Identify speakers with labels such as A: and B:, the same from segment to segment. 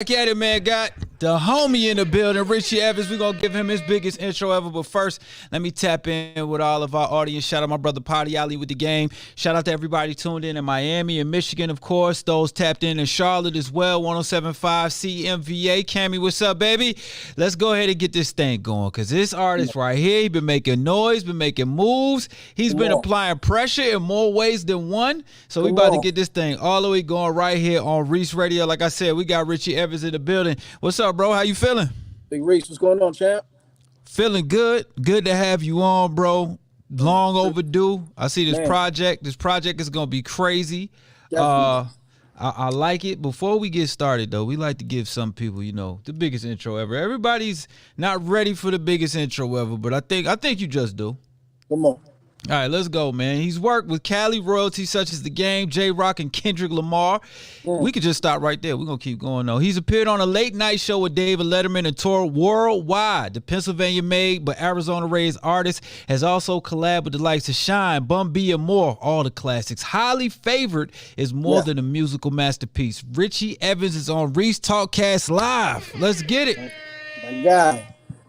A: Back at it, man. Got the homie in the building, Richie Evans. We're going to give him his biggest intro ever. But first, let me tap in with all of our audience. Shout out my brother Potty Alley with the game. Shout out to everybody tuned in Miami and Michigan, of course. Those tapped in Charlotte as well, 107.5 CMVA. Cammy, what's up, baby? Let's go ahead and get this thing going because this artist right here, he been making noise, been making moves. He's been applying pressure in more ways than one. So we about to get this thing all the way going right here on Reec Radio. Like I said, we got Richie Evans in the building. What's up, bro? How you feeling?
B: Big Reec, what's going on, champ?
A: Feeling good. Good to have you on, bro. Long overdue. I see this project. This project is gonna be crazy. I like it. Before we get started, though, we like to give some people, you know, the biggest intro ever. Everybody's not ready for the biggest intro ever, but I think you just do.
B: Come on.
A: All right, let's go, man. He's worked with Cali royalties such as The Game, Jayrock, and Kendrick Lamar. We could just stop right there. We're going to keep going, though. He's appeared on a late night show with David Letterman and toured worldwide. The Pennsylvania-made but Arizona-raised artist has also collabed with the likes of Shine, Bun B, and more, all the classics. Highly favored is more than a musical masterpiece. Richie Evans is on Reec Talkcast Live. Let's get it.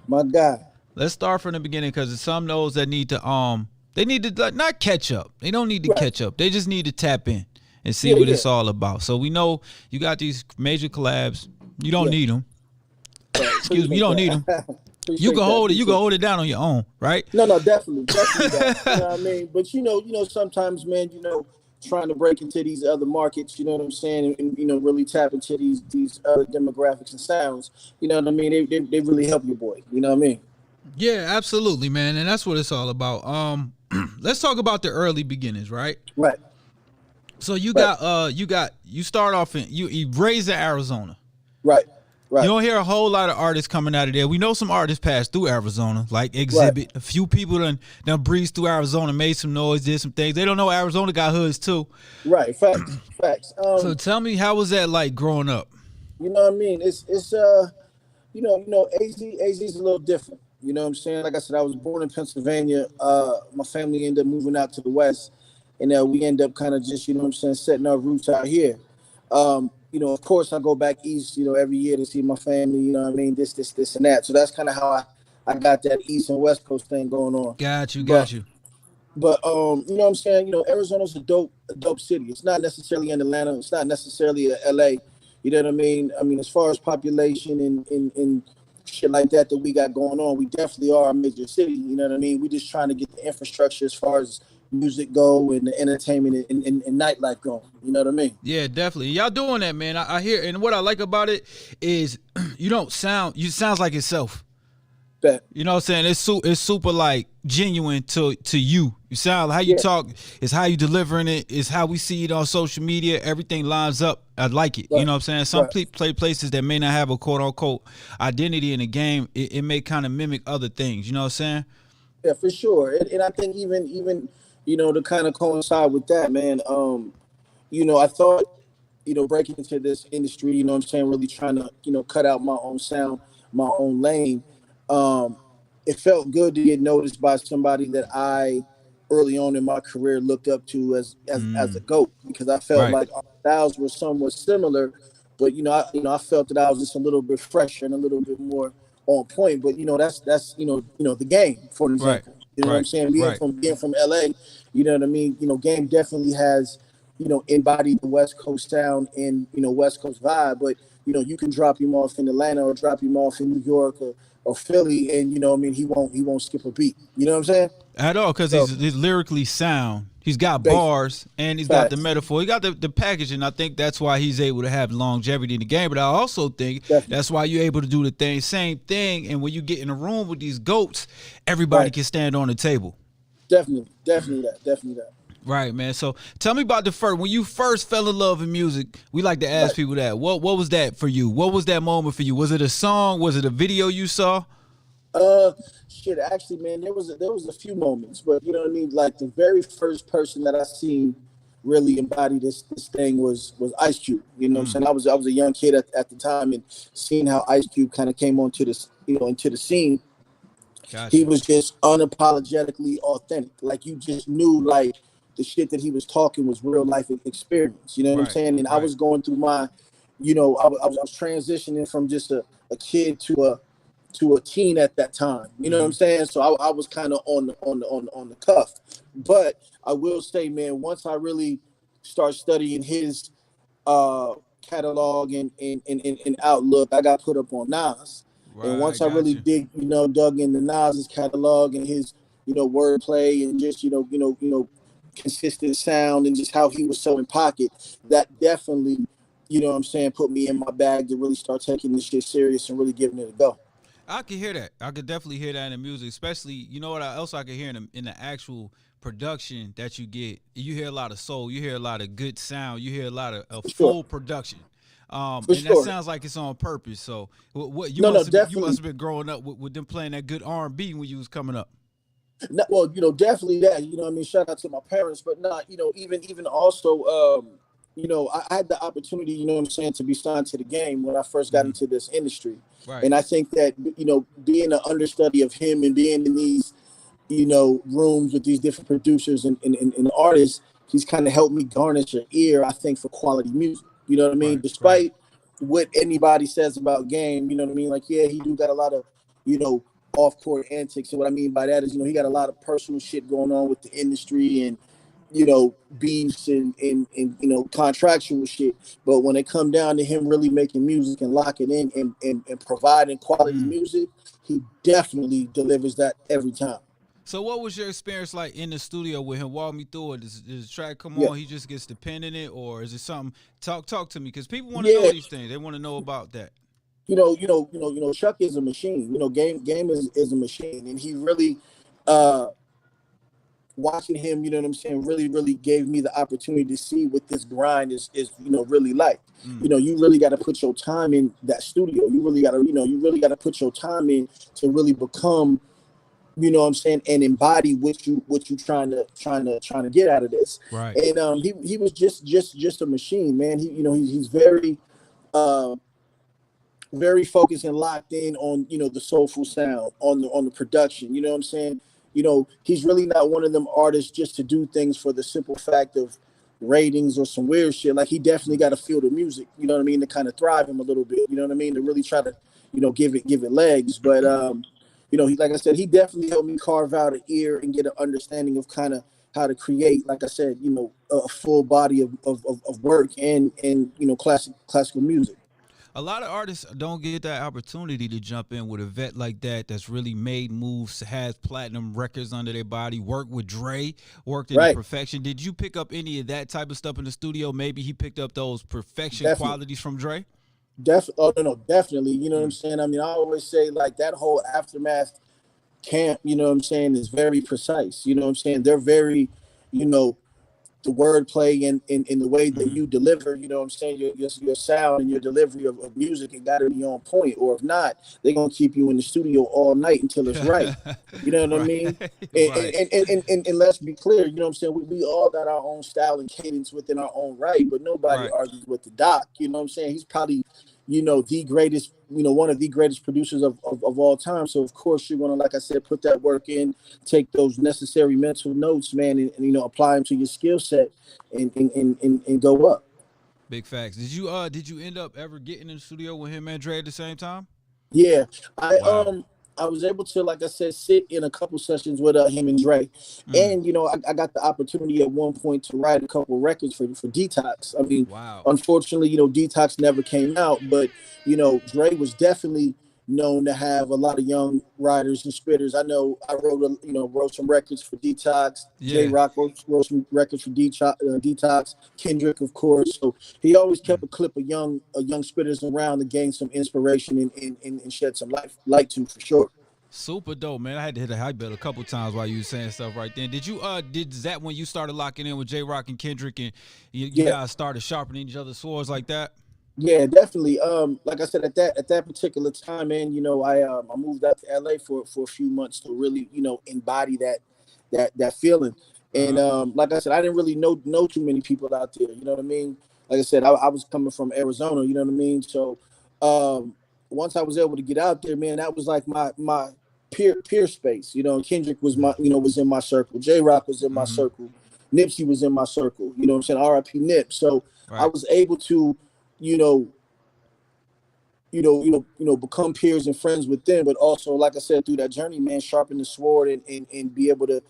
B: My guy.
A: Let's start from the beginning because there's some of those that need to they need to not catch up. They don't need to catch up. They just need to tap in and see what it's all about. So we know you got these major collabs. You don't need them. Excuse me. You don't need them. You can hold it. You can hold it down on your own, right?
B: No, definitely that. You know what I mean? But you know, sometimes, man, you know, trying to break into these other markets, you know what I'm saying, and you know, really tap into these other demographics and sounds. You know what I mean? They really help your boy. You know what I mean?
A: Yeah, absolutely, man, and that's what it's all about. Let's talk about the early beginnings, right?
B: Right.
A: So you start off you raised in Arizona.
B: Right.
A: You don't hear a whole lot of artists coming out of there. We know some artists passed through Arizona, like Exhibit. A few people done breezed through Arizona, made some noise, did some things. They don't know Arizona got hoods too.
B: Right. Facts.
A: So tell me, how was that like growing up?
B: You know what I mean? It's you know, AZ is a little different. You know what I'm saying? Like I said, I was born in Pennsylvania. My family ended up moving out to the West, and we end up kind of just, you know what I'm saying, setting our roots out here. You know, of course, I go back east, you know, every year to see my family, you know what I mean, this, and that. So that's kind of how I got that East and West Coast thing going on.
A: Got you.
B: But, you know what I'm saying? You know, Arizona's a dope city. It's not necessarily in Atlanta. It's not necessarily LA. You know what I mean? I mean, as far as population and shit like that we got going on, we definitely are a major city. You know what I mean? We just trying to get the infrastructure as far as music go and the entertainment and nightlife going. You know what I mean?
A: Yeah, definitely. Y'all doing that, man. I hear, and what I like about it is you sounds like yourself. You know what I'm saying? It's super like genuine to you. You sound how you talk is how you delivering it, is how we see it on social media. Everything lines up. I like it. You know what I'm saying? Some play places that may not have a quote unquote identity in the game, it may kind of mimic other things. You know what I'm saying?
B: Yeah, for sure. And I think even you know, to kind of coincide with that, man, you know, I thought, you know, breaking into this industry, you know what I'm saying, really trying to, you know, cut out my own sound, my own lane. It felt good to get noticed by somebody that I early on in my career looked up to as a GOAT, because I felt like our styles were somewhat similar, but I felt that I was just a little bit fresher and a little bit more on point. But you know, that's the Game, for example. You know what I'm saying? Being from LA, you know what I mean? You know, Game definitely has, you know, embodied the West Coast sound and, you know, West Coast vibe, but you know, you can drop him off in Atlanta or drop him off in New York or Philly, and you know what I mean, he won't skip a beat. You know what I'm saying?
A: At all, because he's lyrically sound. He's got bars and he's got the metaphor. He got the packaging. I think that's why he's able to have longevity in the game. But I also think that's why you're able to do the same thing. And when you get in a room with these GOATs, everybody can stand on the table.
B: Definitely that.
A: Right, man. So tell me about when you first fell in love with music. We like to ask people that. What was that for you? What was that moment for you? Was it a song? Was it a video you saw?
B: Actually, man, there was a few moments, but you know what I mean? Like the very first person that I seen really embody this thing was Ice Cube. You know what I'm saying? I was a young kid at the time, and seeing how Ice Cube kind of came onto this, you know, into the scene. Gotcha. He was just unapologetically authentic. Like you just knew like the shit that he was talking was real life experience. You know what I'm saying? And I was going through my you know, I was transitioning from just a kid to a teen at that time. You know what I'm saying? So I was kind of on the cuff. But I will say, man, once I really start studying his catalog and outlook, I got put up on Nas. And
A: Right,
B: once I really
A: gotcha.
B: dug into Nas's catalog and his, wordplay and just, consistent sound and just how he was so in pocket, that definitely, put me in my bag to really start taking this shit serious and really giving it a go.
A: I could hear that. I could definitely hear that in the music, especially you know what else I could hear in the actual production that you get. You hear a lot of soul. You hear a lot of good sound. You hear a lot of
B: For sure.
A: full production.
B: For
A: And that
B: sure.
A: sounds like it's on purpose. So what you
B: No, no,
A: you
B: definitely.
A: must have been growing up with them playing that good R&B when you was coming up.
B: Well, definitely that. Shout out to my parents, but not, even also, I had the opportunity, to be signed to the game when I first got
A: Hmm.
B: into this industry,
A: Right.
B: and I think that being an understudy of him and being in these, rooms with these different producers and artists, he's kind of helped me garnish an ear, I think, for quality music. You know what I mean?
A: Right. Right.
B: Despite what anybody says about Game, you know what I mean? Like, yeah, he do got a lot of, you know, off court antics. And what I mean by that is, he got a lot of personal shit going on with the industry and, beefs and contractual shit. But when it come down to him really making music and locking in and providing quality
A: Mm.
B: music, he definitely delivers that every time.
A: So what was your experience like in the studio with him? Walk me through it. Does the track come
B: Yeah.
A: on? He just gets to pen in it, or is it something? Talk to me, because people want to know
B: Yeah.
A: these things. They want to know about that.
B: Chuck is a machine. Game is a machine, and he really, uh, watching him, really, really gave me the opportunity to see what this grind is really like.
A: Mm.
B: You really got to put your time in that studio. You really got to put your time in to really become, and embody what you trying to get out of this.
A: Right.
B: And he was just a machine, man. He's very uh very focused and locked in on the soulful sound, on the production. You know what I'm saying? He's really not one of them artists just to do things for the simple fact of ratings or some weird shit. Like, he definitely got to feel the music, you know what I mean, to kind of thrive him a little bit, you know what I mean, to really try to give it legs. But he, like I said, he definitely helped me carve out an ear and get an understanding of kind of how to create, like I said, a full body of work and classical music.
A: A lot of artists don't get that opportunity to jump in with a vet like that that's really made moves, has platinum records under their body, worked with Dre, worked in the
B: Right.
A: perfection. Did you pick up any of that type of stuff in the studio? Maybe he picked up those perfection
B: Definitely.
A: qualities from Dre?
B: Oh, no, definitely. You know what I'm
A: Mm.
B: saying? I mean, I always say, like, that whole aftermath camp, is very precise. You know what I'm saying? They're very, you know, the wordplay and the way that
A: Hmm.
B: you deliver, your sound and your delivery of music, it got to be on point. Or if not, they're going to keep you in the studio all night until it's right. You know what I
A: Right.
B: mean? And,
A: Right.
B: and let's be clear, you know what I'm saying? We all got our own style and cadence within our own right, but nobody
A: Right.
B: argues with the doc. You know what I'm saying? He's probably, the greatest, one of the greatest producers of all time. So, of course, you're going to, like I said, put that work in, take those necessary mental notes, man, and apply them to your skill set and go up.
A: Big facts. Did you end up ever getting in the studio with him and Dre at the same time?
B: Yeah, I
A: Wow.
B: I was able to, like I said, sit in a couple sessions with him and Dre,
A: Mm.
B: and I got the opportunity at one point to write a couple records for Detox. I mean,
A: Wow.
B: unfortunately, Detox never came out, but Dre was definitely known to have a lot of young writers and spitters. I know I wrote some records for Detox.
A: Yeah.
B: Jayrock wrote some records for Detox. Kendrick, of course. So he always kept
A: Mm.
B: a clip of young spitters around to gain some inspiration and shed some light to, for sure.
A: Super dope, man. I had to hit a high bell a couple times while you were saying stuff right then. Did that when you started locking in with J Rock and Kendrick and you
B: Yeah,
A: guys started sharpening each other's swords like that?
B: yeah, definitely. Like I said, at that particular time, man, I moved out to LA for a few months to really, embody that feeling. And
A: Uh-huh.
B: like I said, I didn't really know too many people out there. You know what I mean? Like I said, I was coming from Arizona. You know what I mean? So um, once I was able to get out there, man, that was like my peer space. Kendrick was was in my circle. J Rock was in my
A: Mm-hmm.
B: circle. Nipsey was in my circle. You know what I'm saying? R.I.P. Nip. So I
A: Right.
B: was able to, you know, become peers and friends with them, but also, like I said, through that journey, man, sharpen the sword and be able to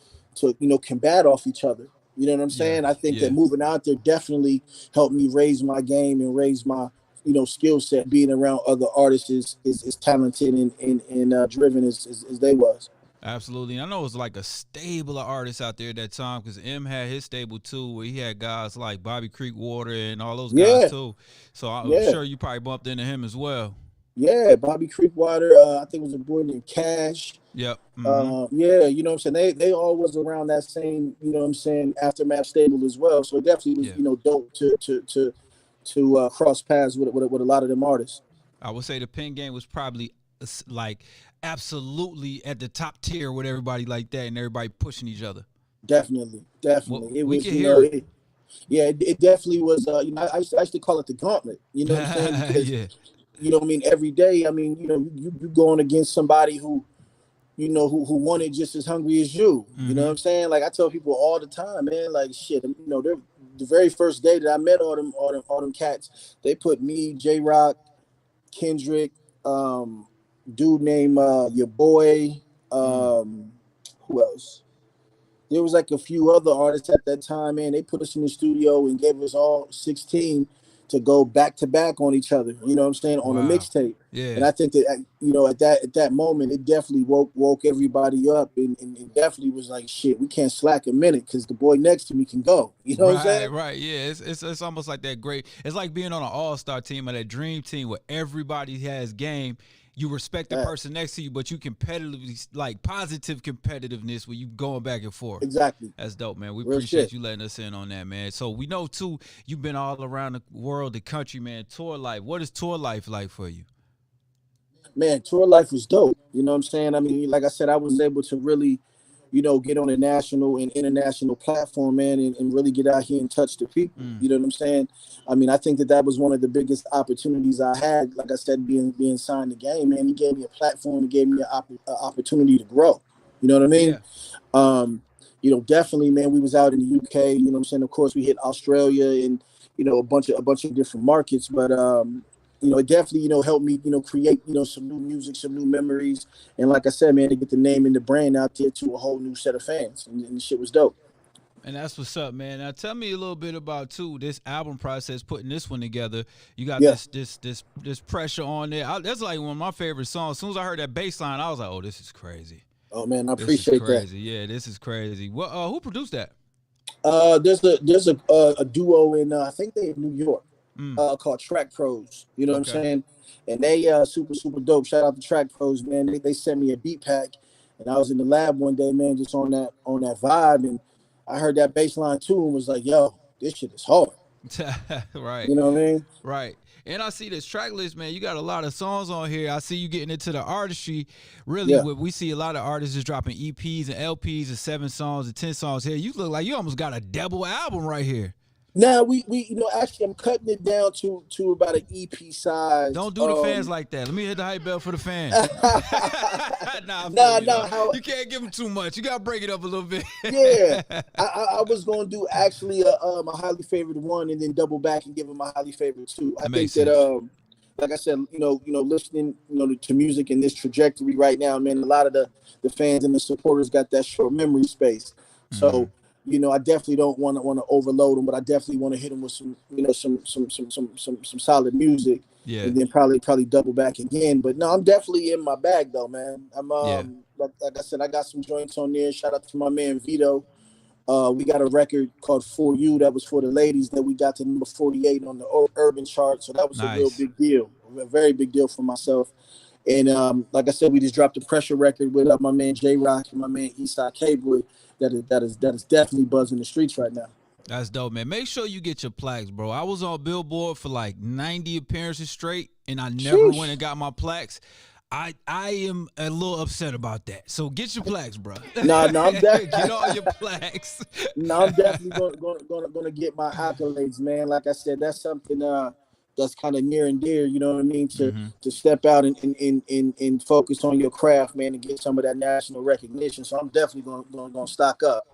B: combat off each other. You know what I'm
A: Yeah,
B: saying? I think
A: yeah.
B: that moving out there definitely helped me raise my game and raise my skill set. Being around other artists is talented and driven as they was.
A: Absolutely. And I know it was like a stable of artists out there at that time because M had his stable too, where he had guys like Bobby Creekwater and all those guys
B: Yeah,
A: too. So I'm
B: yeah,
A: sure you probably bumped into him as well.
B: yeah. Bobby Creekwater, I think it was a boy named Cash.
A: Yep. Mm-hmm.
B: Yeah, you know what I'm saying? They all was around that same, you know what I'm saying, aftermath stable as well. So it definitely was,
A: Yeah.
B: dope to cross paths with a lot of them artists.
A: I would say the pen game was probably like absolutely at the top tier with everybody like that and everybody pushing each other.
B: Definitely,
A: Well,
B: definitely. It
A: we
B: was,
A: can hear it.
B: it definitely was. I used to call it the gauntlet. You know what I'm saying? Because
A: Yeah.
B: what I mean, every day. I mean, you going against somebody who who wanted just as hungry as you. You know what
A: Mm-hmm.
B: I'm saying? Like I tell people all the time, man. Like shit, the very first day that I met all them cats, they put me, Jayrock, Kendrick, dude named your boy,
A: Mm.
B: who else? There was like a few other artists at that time, man. They put us in the studio and gave us all 16 to go back to back on each other. You know what I'm saying? On a
A: Wow.
B: mixtape. And
A: Yeah.
B: I think that at that moment, it definitely woke everybody up, and it definitely was like, shit, we can't slack a minute because the boy next to me can go. You know what I'm
A: Right,
B: saying?
A: right. Yeah, it's almost like that great. It's like being on an all-star team or that dream team where everybody has game. You respect the
B: Yeah,
A: person next to you, but you competitively like positive competitiveness where you going back and forth.
B: exactly.
A: That's dope, man. We
B: Real
A: appreciate
B: shit.
A: you letting us in on that, man. So we know too, you've been all around the world, the country, man. Tour life. What is tour life like for you?
B: Man, tour life was dope. You know what I'm saying? I mean, like I said, I was able to really, get on a national and international platform, man, and really get out here and touch the people.
A: Mm.
B: You know what I'm saying? I mean, I think that was one of the biggest opportunities I had. Like I said, being signed to Game, man, he gave me a platform, he gave me an opportunity to grow. You know what I mean?
A: Yeah.
B: Um, definitely, man. We was out in the UK. You know what I'm saying? Of course, we hit Australia and a bunch of different markets, but it definitely helped me create some new music, some new memories, and like I said, man, to get the name and the brand out there to a whole new set of fans, and the shit was dope.
A: And that's what's up, man. Now tell me a little bit about too this album process, putting this one together. You got
B: Yeah.
A: this pressure on there. That's like one of my favorite songs. As soon as I heard that bass line, I was like, oh, this is crazy.
B: Oh man, I
A: This is
B: appreciate that.
A: crazy. Yeah, this is crazy. What? Who produced that?
B: There's a duo in I think they in New York,
A: Mm,
B: called Track Pros. You know what I'm
A: okay.
B: saying? And they super dope. Shout out to Track Pros, man. They sent me a beat pack, and I was in the lab one day, man, just on that vibe, and I heard that bass line too, and was like, yo, this shit is hard.
A: Right.
B: You know what I mean?
A: Right. And I see this track list, man. You got a lot of songs on here. I see you getting into the artistry. Really,
B: Yeah.
A: what we see a lot of artists is dropping EPs and LPs of 7 songs and 10 songs here. You look like you almost got a double album right here.
B: Now we actually I'm cutting it down to about an EP size.
A: Don't do the fans like that. Let me hit the hype bell for the fans. Nah, I feel
B: Nah,
A: you, though.
B: nah, how
A: You can't give them too much. You got to break it up a little bit.
B: yeah. I was gonna do actually a highly favored one and then double back and give him a highly favorite two. I
A: That
B: think
A: makes
B: that
A: sense.
B: like I said, listening, to music in this trajectory right now, man, a lot of the fans and the supporters got that short memory space.
A: Mm-hmm.
B: So, I definitely don't want to overload them, but I definitely want to hit them with some, some solid music,
A: Yeah.
B: and then probably double back again. But no, I'm definitely in my bag though, man. I'm
A: Yeah.
B: like I said, I got some joints on there. Shout out to my man Vito. We got a record called For You that was for the ladies that we got to number 48 on the urban chart. So that was a real
A: Nice.
B: big deal, a very big deal for myself. And like I said, we just dropped a pressure record with my man Jayrock and my man Eastside K-Boy that is definitely buzzing the streets right now.
A: That's dope, man. Make sure you get your plaques, bro. I was on Billboard for like 90 appearances straight, and I never went
B: Sheesh.
A: and got my plaques. I am a little upset about that. So get your plaques, bro.
B: No, no,
A: Get all your plaques.
B: no, I'm definitely going to get my accolades, man. Like I said, that's something that's kind of near and dear. You know what I mean? To
A: Mm-hmm.
B: to step out and focus on your craft, man, and get some of that national recognition. So I'm definitely going to stock up.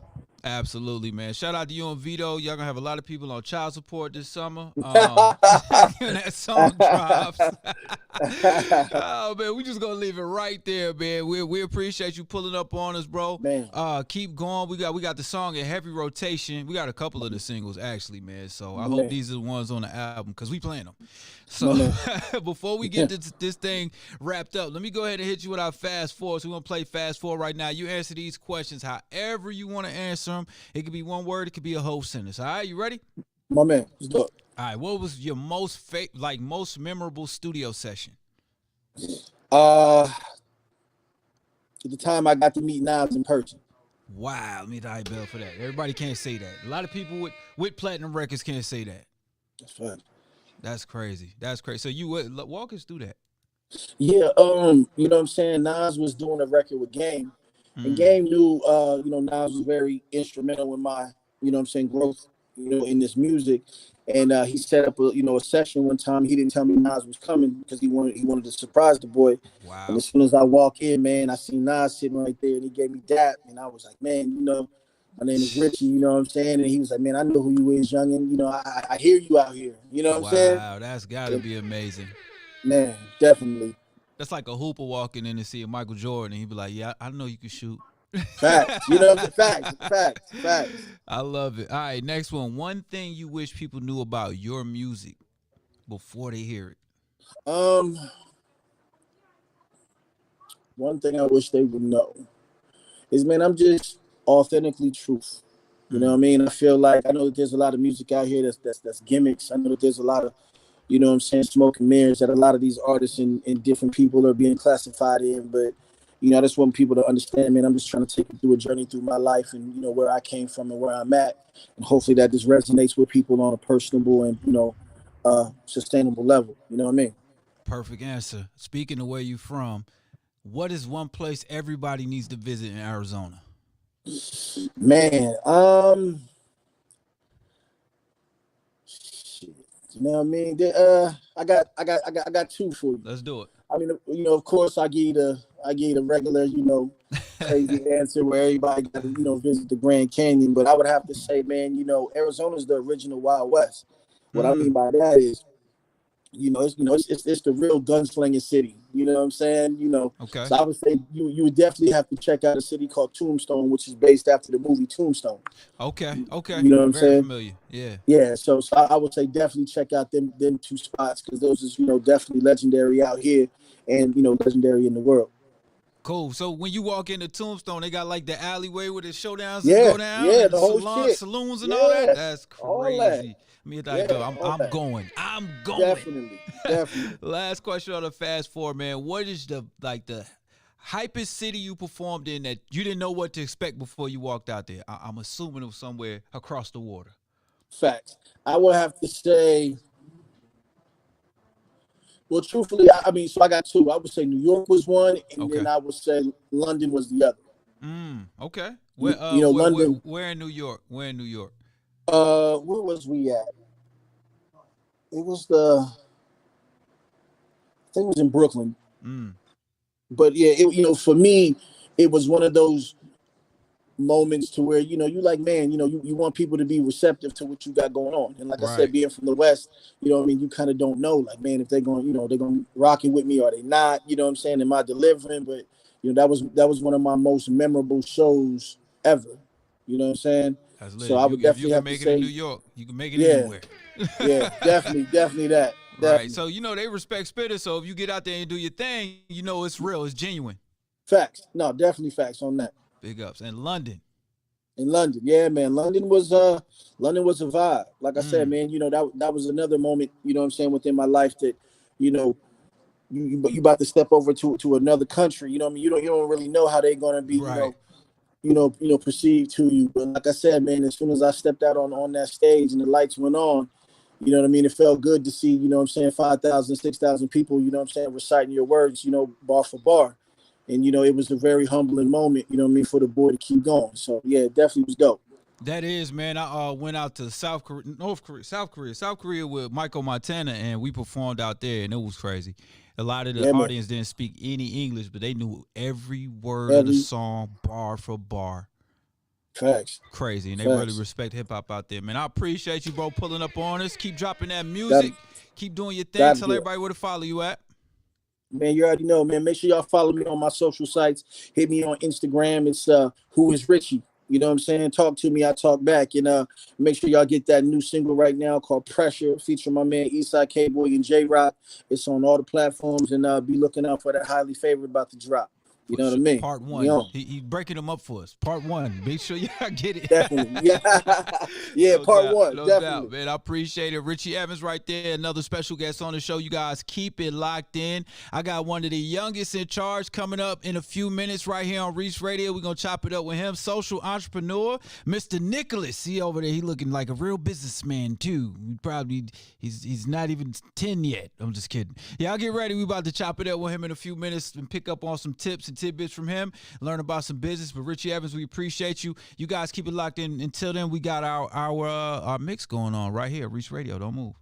A: Absolutely, man. Shout out to you and Vito. Y'all gonna have a lot of people on child support this summer. When that song drops. Oh man, we just gonna leave it right there, man. We appreciate you pulling up on us, bro.
B: Man.
A: Keep going. We got the song in heavy rotation. We got a couple of the singles actually, man. So I hope
B: Man.
A: these are the ones on the album because we playing them. So before we get this thing wrapped up, let me go ahead and hit you with our fast forward. So we're gonna play fast forward right now. You answer these questions however you want to answer them. It could be one word. It could be a whole sentence. All right, you ready?
B: My man, let's do it.
A: All right. What was your most memorable studio session?
B: At the time I got to meet Nas in person.
A: Wow, let me die bell for that. Everybody can't say that. A lot of people with platinum records can't say that.
B: That's fine.
A: That's crazy. That's crazy. So you walk us through that.
B: Yeah, you know what I'm saying? Nas was doing a record with Game. And Game knew Nas was very instrumental in my, you know what I'm saying, growth, in this music. And he set up a session one time. He didn't tell me Nas was coming because he wanted to surprise the boy.
A: Wow.
B: And as soon as I walk in, man, I see Nas sitting right there and he gave me dap. And I was like, man, my name is Richie, you know what I'm saying? And he was like, man, I know who you is, youngin'. I hear you out here. You know what I'm saying?
A: Wow, that's gotta be amazing.
B: Man, definitely.
A: That's like a hooper walking in and seeing Michael Jordan and he'd be like, yeah, I know you can shoot.
B: Facts. Facts.
A: I love it. All right, next one. One thing you wish people knew about your music before they hear it.
B: One thing I wish they would know is, man, I'm just authentically truth. You know what I mean? I feel like I know that there's a lot of music out here that's gimmicks. I know that there's a lot of, you know what I'm saying, smoke and mirrors that a lot of these artists and different people are being classified in. But, I just want people to understand, man, I'm just trying to take you through a journey through my life and, where I came from and where I'm at. And hopefully that just resonates with people on a personable and, sustainable level. You know what I mean?
A: Perfect answer. Speaking of where you from, what is one place everybody needs to visit in Arizona?
B: Man, shit. You know what I mean? I got two for you.
A: Let's do it.
B: I mean, of course, I give you the regular, crazy answer where everybody got to, visit the Grand Canyon. But I would have to say, man, Arizona's the original Wild West. What I mean by that is, it's the real gunslinging city. You know what I'm saying?
A: Okay.
B: So I would say you would definitely have to check out a city called Tombstone, which is based after the movie Tombstone.
A: Okay.
B: You know what I'm
A: Very
B: saying?
A: Familiar. Yeah.
B: Yeah. So I would say definitely check out them two spots because those is definitely legendary out here and legendary in the world.
A: Cool. So when you walk into Tombstone, they got like the alleyway where the showdowns go down.
B: Yeah,
A: and
B: the whole shit.
A: Saloons and all that. That's crazy.
B: All that.
A: I'm going.
B: Definitely.
A: Last question on the fast forward, man. What is the hypest city you performed in that you didn't know what to expect before you walked out there? I'm assuming it was somewhere across the water.
B: Facts. I would have to say, well, truthfully, so I got two. I would say New York was one, and then I would say London was the other.
A: Okay. Where,
B: London.
A: Where in New York?
B: Where was we at? It was I think it was in Brooklyn. But yeah, for me, it was one of those moments to where, you like, man, you want people to be receptive to what you got going on. And like I said, being from the West, you kind of don't know, like, man, if they're going, they're going to rock it with me or they not, you know what I'm saying? Am I delivering? But, that was one of my most memorable shows ever. You know what I'm saying? So I would definitely have to say,
A: if you can make it in New York, you can make it anywhere.
B: Yeah, definitely that.
A: Right. So, they respect spitters. So if you get out there and do your thing, it's real. It's genuine.
B: Facts. No, definitely facts on that.
A: Big ups. And London.
B: In London. Yeah, man. London was a vibe. Like I said, man, that was another moment, you know what I'm saying, within my life that, you about to step over to another country. You know what I mean? You don't really know how they're gonna be, perceived to you. But like I said, man, as soon as I stepped out on that stage and the lights went on, you know what I mean? It felt good to see, 5,000, 6,000 people, reciting your words, bar for bar. And, it was a very humbling moment, for the boy to keep going. So, yeah, it definitely was dope.
A: That is, man. I went out to South Korea with Michael Montana, and we performed out there, and it was crazy. A lot of the audience didn't speak any English, but they knew every word of the song, bar for bar.
B: Facts.
A: Crazy, and they really respect hip-hop out there, man. I appreciate you, bro, pulling up on us. Keep dropping that music. Keep doing your thing. Tell everybody where to follow you at.
B: Man, you already know, man. Make sure y'all follow me on my social sites. Hit me on Instagram. It's Who is Richie? You know what I'm saying? Talk to me, I talk back. And make sure y'all get that new single right now called Pressure, featuring my man Eastside K-Boy and Jayrock. It's on all the platforms, and be looking out for that Highly Favored about to drop. You know what I mean?
A: Part one. He's breaking them up for us. Part one. Make sure y'all get it.
B: Definitely. Yeah. Yeah,
A: No
B: part
A: doubt,
B: one.
A: no
B: Definitely.
A: doubt, man. I appreciate it. Richie Evans right there. Another special guest on the show. You guys keep it locked in. I got one of the youngest in charge coming up in a few minutes right here on Reec Radio. We're going to chop it up with him. Social entrepreneur, Mr. Nicholas. See over there, he looking like a real businessman too. He's not even 10 yet. I'm just kidding. Yeah, I'll get ready. We about to chop it up with him in a few minutes and pick up on some tips and tidbits from him, learn about some business. But Richie Evans, we appreciate you. You guys keep it locked in. Until then, we got our mix going on right here, Reec Radio. Don't move.